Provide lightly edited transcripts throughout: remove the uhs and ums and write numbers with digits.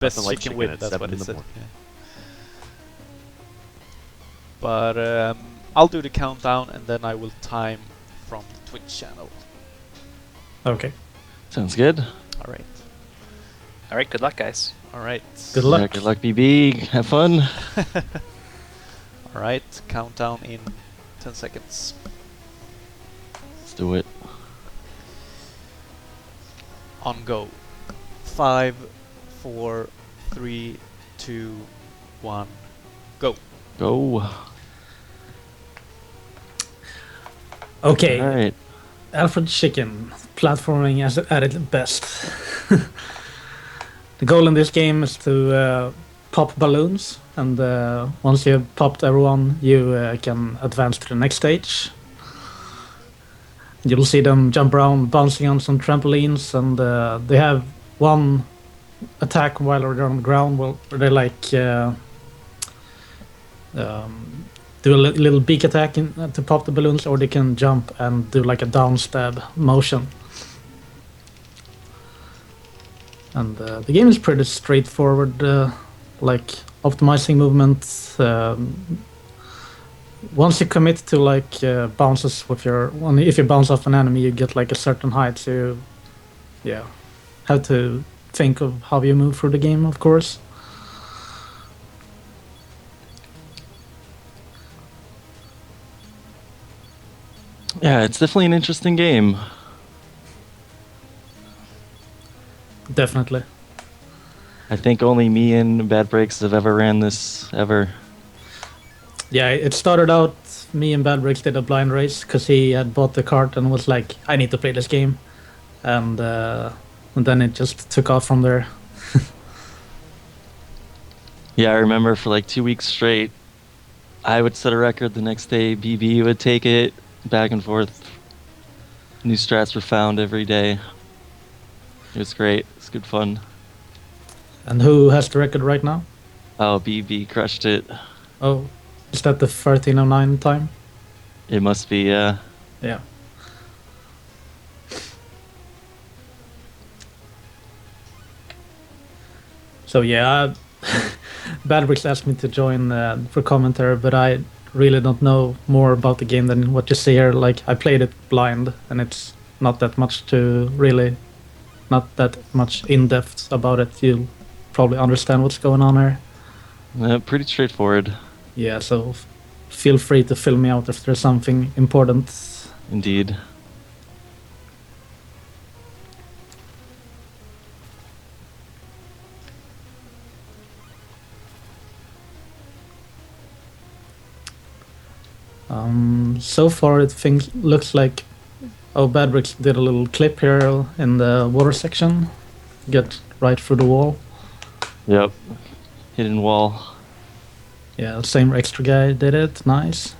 Best chicken win, that's what it said. Yeah. But I'll do the countdown and then I will time from the Twitch channel. Okay. Sounds good. Alright. Alright, good luck, guys. Alright. Good luck. Yeah, good luck, BB. Have fun. Alright, countdown in 10 seconds. Let's do it. On go. 5, 4, 3, 2, 1, go. Go. Okay. All right. Alfred Chicken, platforming at its best. The goal in this game is to pop balloons, and once you have popped everyone, you can advance to the next stage. You'll see them jump around, bouncing on some trampolines, and they have one attack while they're on the ground, where they like do a little beak attack to pop the balloons, or they can jump and do like a down stab motion. And the game is pretty straightforward, like optimizing movement. Once you commit to like bounces with if you bounce off an enemy, you get like a certain height. So yeah, have to think of how you move through the game, of course. Yeah, it's definitely an interesting game. Definitely. I think only me and Bad Breaks have ever ran this ever. Yeah, it started out, me and Bad Breaks did a blind race because he had bought the cart and was like, I need to play this game. And then it just took off from there. Yeah, I remember for like 2 weeks straight, I would set a record. The next day, BB would take it back and forth. New strats were found every day. It was great. It's good fun. And who has the record right now? Oh, BB crushed it. Oh, is that the 1309 time? It must be, yeah. Yeah. So yeah, Bad Bricks asked me to join for commentary, but I really don't know more about the game than what you see here. Like, I played it blind, and it's not that much in depth about it. You'll probably understand what's going on here. Pretty straightforward. Yeah, so feel free to fill me out if there's something important. Indeed. So far it looks like Bad Bricks did a little clip here in the water section. Get right through the wall. Yep. Hidden wall. Yeah, same extra guy did it. Nice.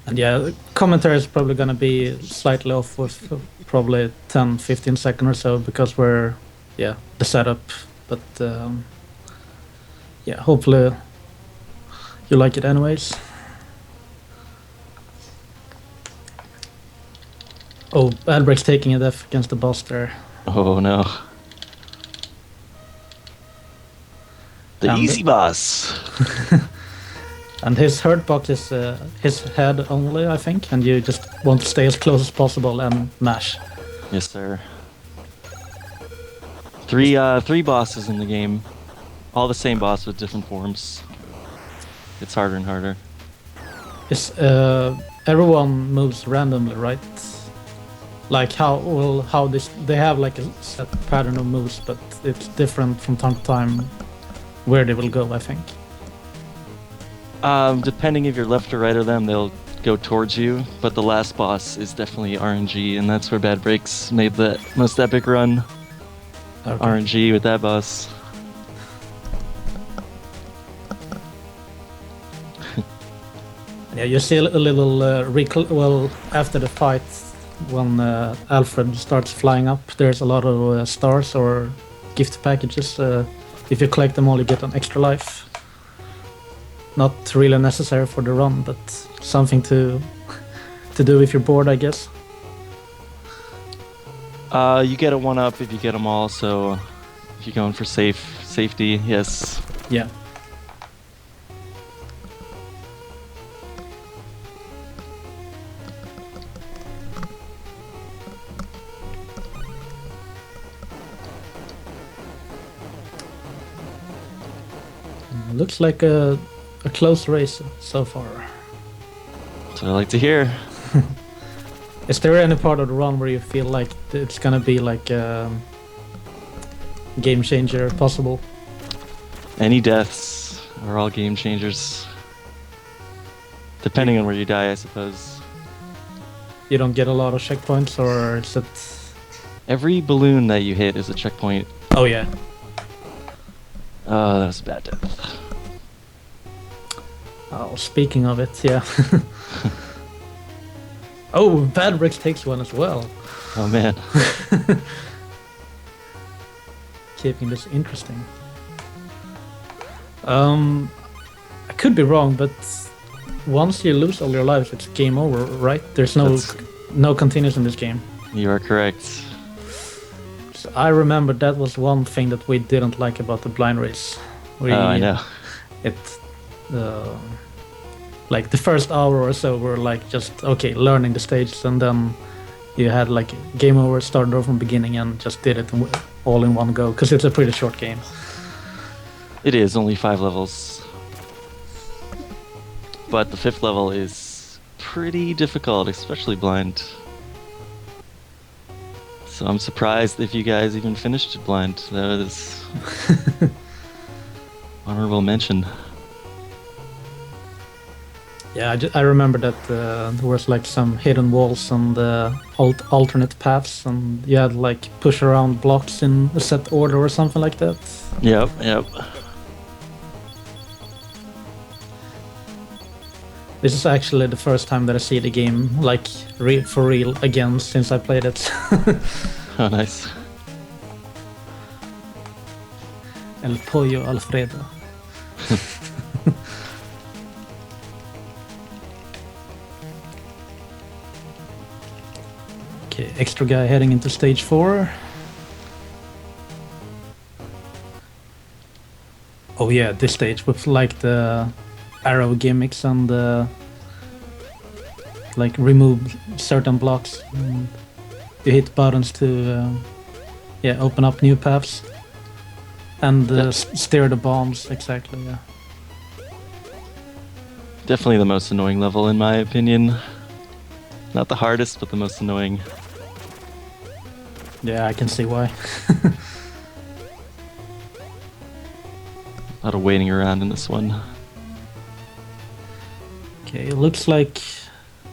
And yeah, the commentary is probably gonna be slightly off with probably 10-15 seconds or so because we're the setup, but yeah, hopefully you like it anyways. Oh, Bad Breaks taking a death against the boss there. Oh no. The easy boss. And his hurt box is his head only, I think, and you just want to stay as close as possible and mash. Yes, sir. Three bosses in the game. All the same boss with different forms. It's harder and harder. Is everyone moves randomly, right? Like how they have like a set pattern of moves, but it's different from time to time where they will go, I think. Depending if you're left or right of them, they'll go towards you. But the last boss is definitely RNG, and that's where Bad Breaks made the most epic run. Okay. RNG with that boss. Yeah, you see a little after the fight, when Alfred starts flying up, there's a lot of stars or gift packages. If you collect them all, you get an extra life. Not really necessary for the run, but something to do if you're bored, I guess. You get a 1-up if you get them all, so if you're going for safety, yes. Yeah. Looks like a close race so far. That's what I like to hear. Is there any part of the run where you feel like it's gonna be like a game changer possible? Any deaths are all game changers. Depending on where you die, I suppose. You don't get a lot of checkpoints, or is it... Every balloon that you hit is a checkpoint. Oh yeah. Oh, that was a bad death. Oh, speaking of it, yeah. Oh, Bad Bricks takes one as well. Oh man. Keeping this interesting. I could be wrong, but once you lose all your lives, it's game over, right? There's no continues in this game. You are correct. So I remember that was one thing that we didn't like about the blind race. I know. It, like the first hour or so, were like just okay, learning the stages, and then you had like game over, started over from the beginning, and just did it all in one go because it's a pretty short game. It is only 5 levels. But the 5th level is pretty difficult, especially blind. So I'm surprised if you guys even finished it blind. That is honorable mention. Yeah, I remember that there was like some hidden walls and alternate paths, and you had like push around blocks in a set order or something like that. Yep. This is actually the first time that I see the game like for real again since I played it. Oh, nice. El Pollo Alfredo. Okay, extra guy heading into stage 4. Oh yeah, this stage with like the arrow gimmicks and like remove certain blocks. And you hit buttons to open up new paths and steer the bombs. Exactly. Yeah. Definitely the most annoying level in my opinion. Not the hardest, but the most annoying. Yeah, I can see why. A lot of waiting around in this one. Okay, it looks like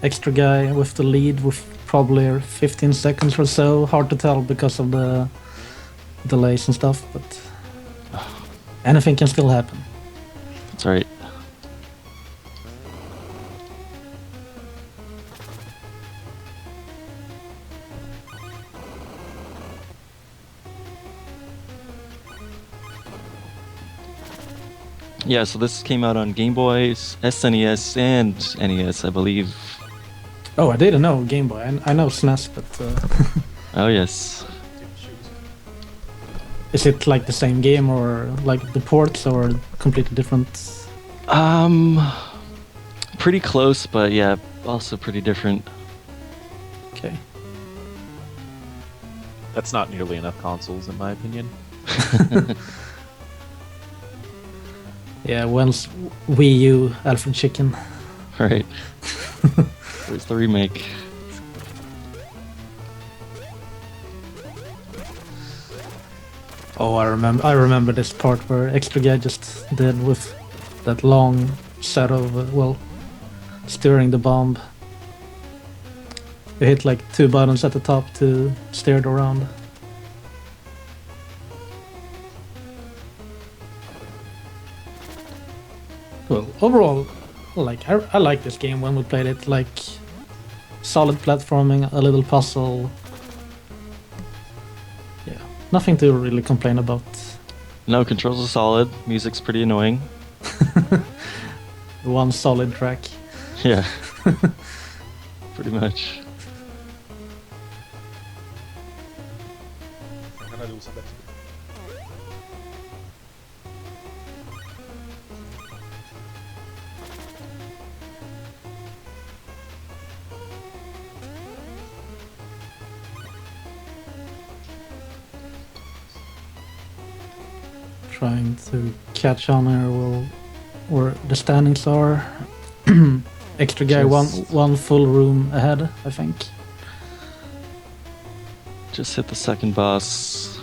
extra guy with the lead with probably 15 seconds or so. Hard to tell because of the delays and stuff, but anything can still happen. That's right. Yeah, so this came out on Game Boy, SNES, and NES, I believe. Oh, I didn't know Game Boy. I know SNES, but... Oh, yes. Is it like the same game, or like the ports, or completely different? Pretty close, but yeah, also pretty different. Okay. That's not nearly enough consoles, in my opinion. Yeah, when's Wii U, Alfred Chicken? Right. Where's the remake? Oh, I remember this part where extra guy just did with that long set of steering the bomb. You hit like 2 buttons at the top to steer it around. Well, overall, like I like this game when we played it. Like solid platforming, a little puzzle. Yeah, nothing to really complain about. No, controls are solid. Music's pretty annoying. One solid track. Yeah. Pretty much. gonna lose eventually. Trying to catch on where the standings are. Extra guy, one full room ahead, I think. Just hit the second boss.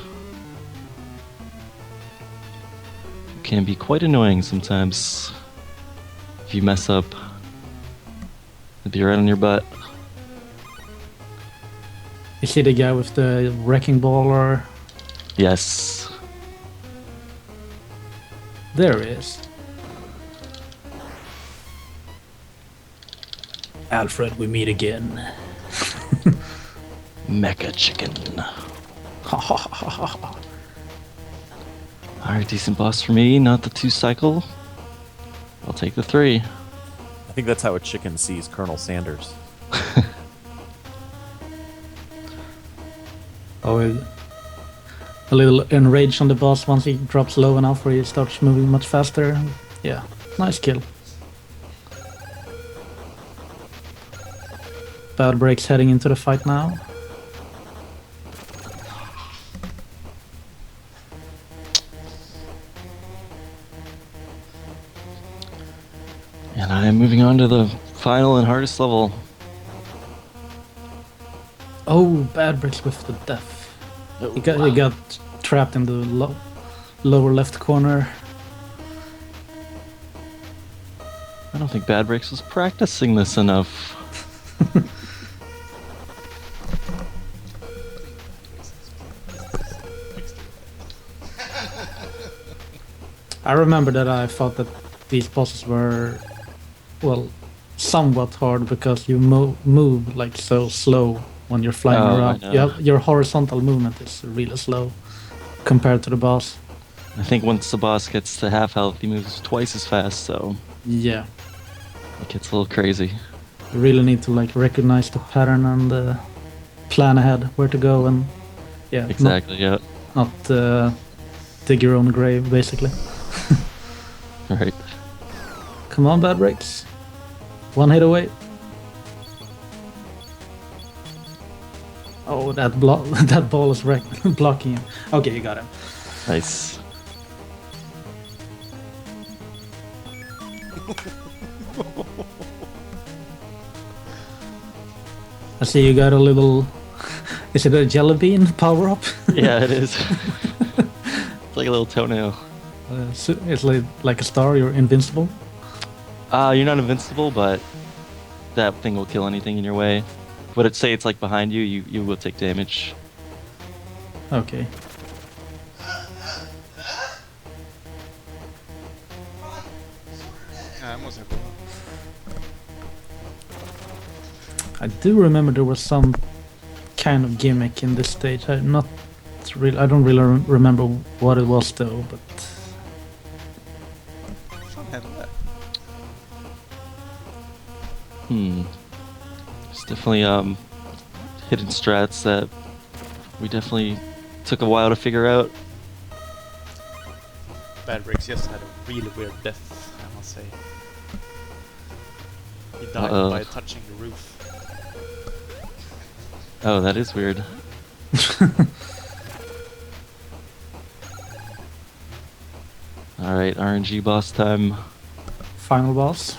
It can be quite annoying sometimes. If you mess up, it'll be right on your butt. Is he the guy with the wrecking ball or? Yes. There he is. Alfred, we meet again. Mecha Chicken. Alright, decent boss for me, not the 2 cycle. I'll take the 3. I think that's how a chicken sees Colonel Sanders. Oh, a little enraged on the boss once he drops low enough where he starts moving much faster. Yeah, nice kill. Bad breaks heading into the fight now. And I am moving on to the final and hardest level. Oh, bad breaks with the death. He got trapped in the lower left corner. I don't think Bad Breaks was practicing this enough. I remember that I thought that these bosses were, well, somewhat hard because you move like so slow when you're flying around. Your horizontal movement is really slow compared to the boss. I think once the boss gets to half health, he moves twice as fast, so Yeah, it gets a little crazy. you really need to like recognize the pattern and plan ahead where to go and yeah, Exactly, not dig your own grave basically. Right. Come on, Bad Breaks. One hit away. Oh, that ball is blocking him. Okay, you got him. Nice. I see you got a little... Is it a jelly bean power-up? Yeah, it is. It's like a little toenail. So it's like a star, you're invincible? You're not invincible, but that thing will kill anything in your way. Would it say it's like behind you, you will take damage. Okay. I do remember there was some kind of gimmick in this stage. I don't really remember what it was though, but There's definitely hidden strats that we definitely took a while to figure out. Bad Breaks just had a really weird death, I must say. He died by touching the roof. Oh, that is weird. Alright, RNG boss time. final boss.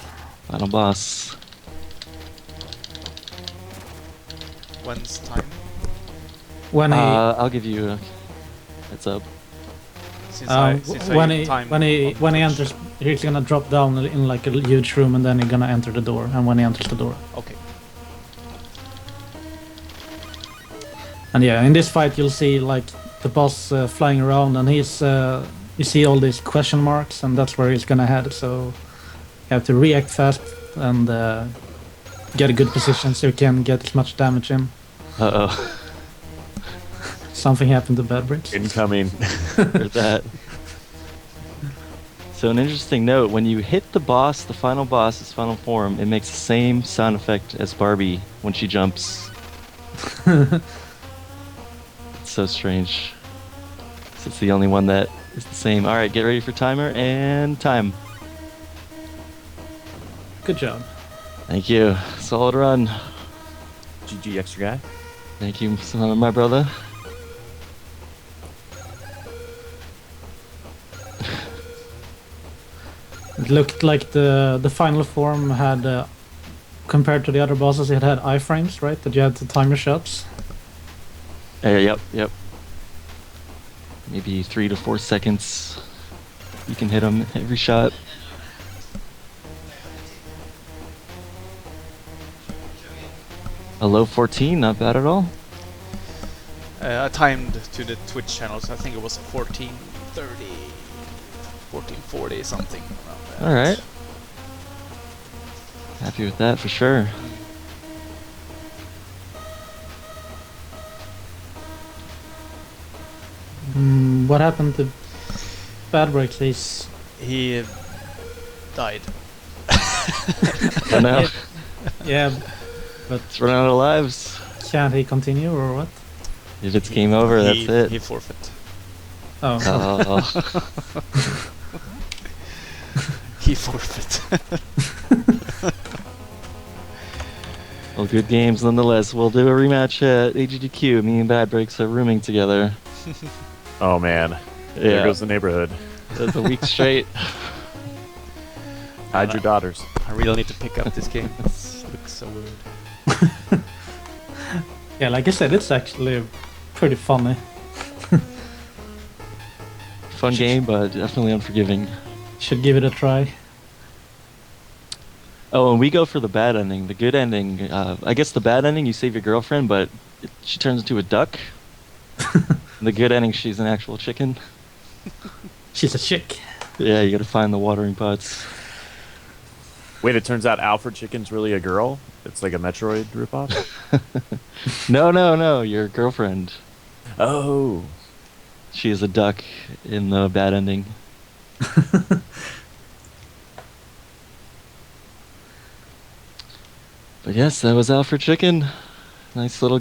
Final boss. When's time? When he I'll give you a heads up. when he enters, he's gonna drop down in like a huge room, and then he's gonna enter the door. And when he enters the door, Okay. and yeah, in this fight you'll see like the boss flying around, and he's you see all these question marks, and that's where he's gonna head. So you have to react fast and get a good position so you can get as much damage in. Uh-oh. Something happened to Bad Breaks. Incoming. There's that. So an interesting note, when you hit the boss, the final boss, his final form, it makes the same sound effect as Barbie when she jumps. It's so strange. So it's the only one that is the same. All right, get ready for timer and time. Good job. Thank you. Solid run. GG extra guy. Thank you, my brother. It looked like the final form had, compared to the other bosses, it had iframes, right? That you had to time your shots. Yep. Maybe 3 to 4 seconds. You can hit them every shot. A low 14, not bad at all. I timed to the Twitch channels. I think it was 14:30, 14:40, something around that. All right. Happy with that for sure. What happened to Bad Breaks? He died. Run out. Yeah, but Let's run out of lives. can't he continue or what? If it's game over, that's it. He forfeit. Oh, Oh. He forfeit. Well, good games nonetheless. We'll do a rematch at AGDQ. Me and Bad Breaks are rooming together. Oh man. There goes the neighborhood. That's a week straight. Hide your daughters. I really need to pick up this game. It looks so weird. yeah. Like I said, it's actually pretty funny. Fun game, but definitely unforgiving. Should give it a try. Oh, and we go for the bad ending. The good ending, I guess the bad ending, you save your girlfriend, but she turns into a duck. The good ending, she's an actual chicken. She's a chick. Yeah, you gotta find the watering pots. Wait, it turns out Alfred Chicken's really a girl? It's like a Metroid ripoff? No, your girlfriend. Oh. She is a duck in the bad ending. But yes, that was Alfred Chicken. Nice little